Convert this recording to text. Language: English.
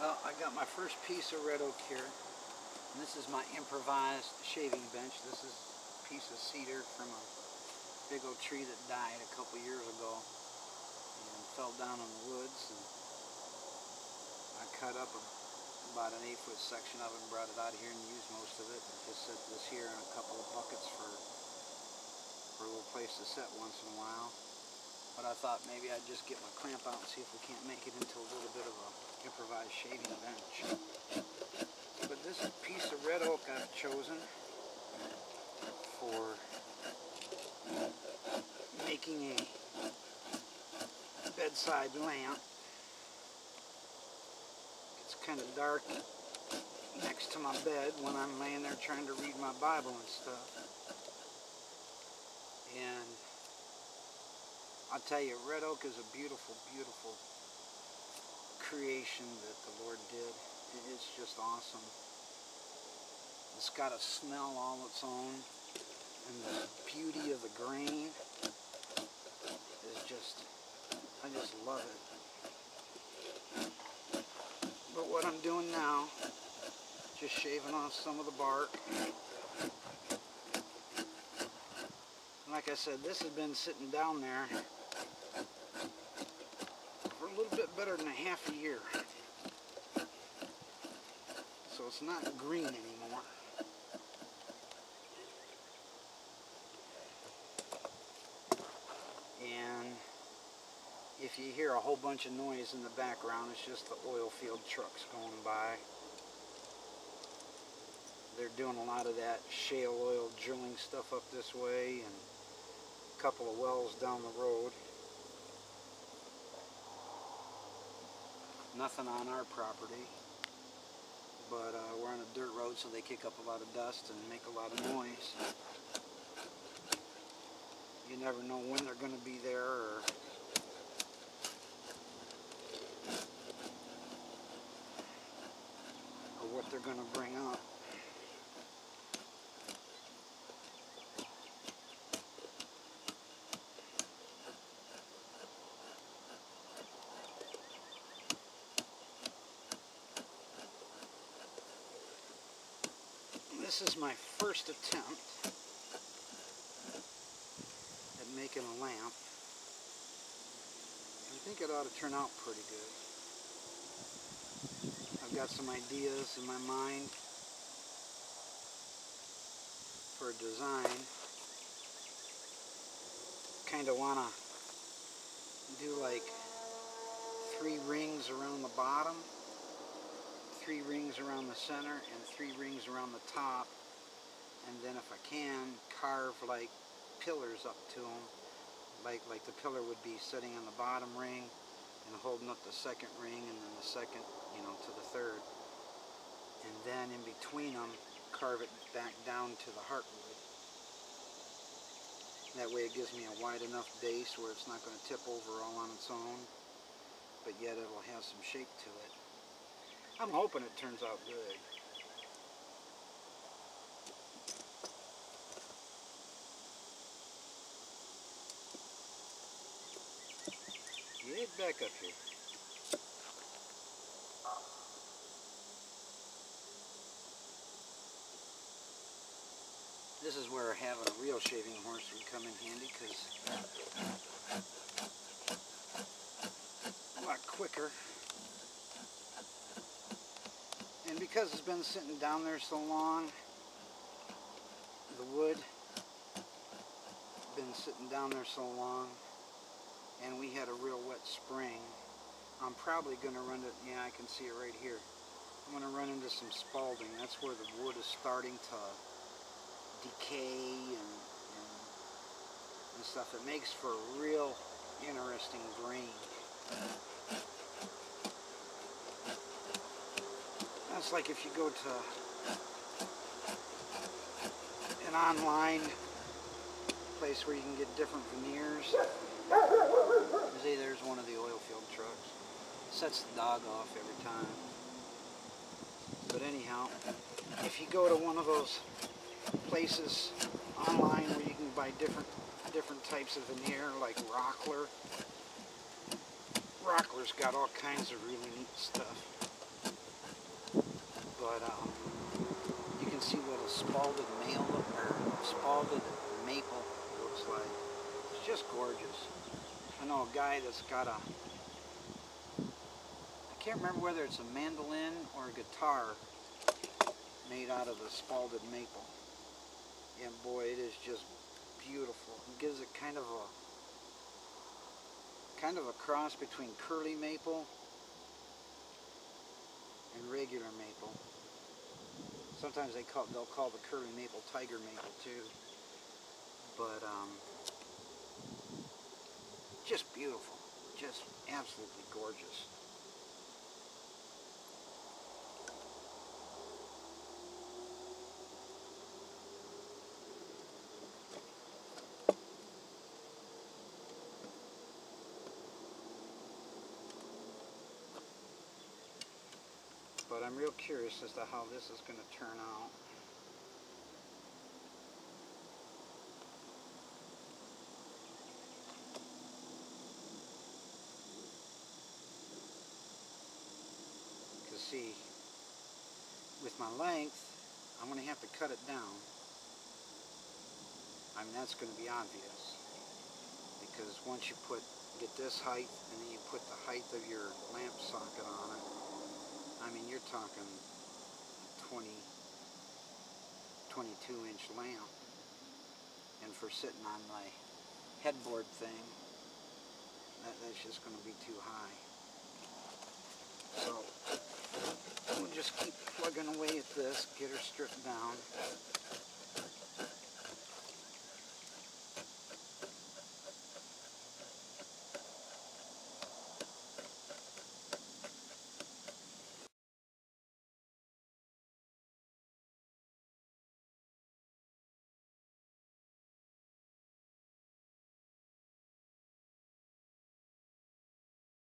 Well, I got my first piece of red oak here, and this is my improvised shaving bench. This is a piece of cedar from a big old tree that died a couple years ago and fell down in the woods. And I cut up about an 8-foot section of it and brought it out here and used most of it. I just set this here in a couple of buckets for a little place to set once in a while. But I thought maybe I'd just get my clamp out and see if we can't make it into a little bit of an improvised shaving bench. But this piece of red oak I've chosen for making a bedside lamp. It's kind of dark next to my bed when I'm laying there trying to read my Bible and stuff. And I'll tell you, red oak is a beautiful, beautiful creation that the Lord did. It's just awesome. It's got a smell all its own, and the beauty of the grain is just, I just love it. But what I'm doing now, just shaving off some of the bark. And like I said, this has been sitting down there for a little bit better than a half a year. So it's not green anymore. And if you hear a whole bunch of noise in the background, it's just the oil field trucks going by. They're doing a lot of that shale oil drilling stuff up this way and a couple of wells down the road. Nothing on our property, but we're on a dirt road, so they kick up a lot of dust and make a lot of noise. You never know when they're going to be there or what they're going to bring up. This is my first attempt at making a lamp. I think it ought to turn out pretty good. I've got some ideas in my mind for a design. Kind of want to do like 3 rings around the bottom, 3 rings around the center, and 3 rings around the top, and then if I can, carve like pillars up to them, like the pillar would be sitting on the bottom ring and holding up the second ring, and then the second, to the third, and then in between them carve it back down to the heartwood. That way it gives me a wide enough base where it's not going to tip over all on its own, but yet it'll have some shape to it. I'm hoping it turns out good. Get back up here. This is where having a real shaving horse would come in handy, because a lot quicker. And because it's been sitting down there so long, the wood been sitting down there so long, and we had a real wet spring, I'm probably going to run it, yeah, I can see it right here. I'm going to run into some spalding. That's where the wood is starting to decay and stuff. It makes for a real interesting grain. That's like if you go to an online place where you can get different veneers. See, there's one of the oil field trucks. Sets the dog off every time. But anyhow, if you go to one of those places online where you can buy different types of veneer, like Rockler's got all kinds of really neat stuff. but you can see what a spalded spalded maple looks like. It's just gorgeous. I know a guy that's got a, I can't remember whether it's a mandolin or a guitar made out of the spalded maple. And boy, it is just beautiful. It gives it kind of a cross between curly maple and regular maple. Sometimes they'll call the curly maple tiger maple too. But just beautiful, just absolutely gorgeous. But I'm real curious as to how this is going to turn out. Because see, with my length, I'm going to have to cut it down. I mean, that's going to be obvious. Because once you get this height, and then you put the height of your lamp socket on it, I mean, you're talking 22-inch lamp. And for sitting on my headboard thing, that's just going to be too high. So we'll just keep plugging away at this, get her stripped down.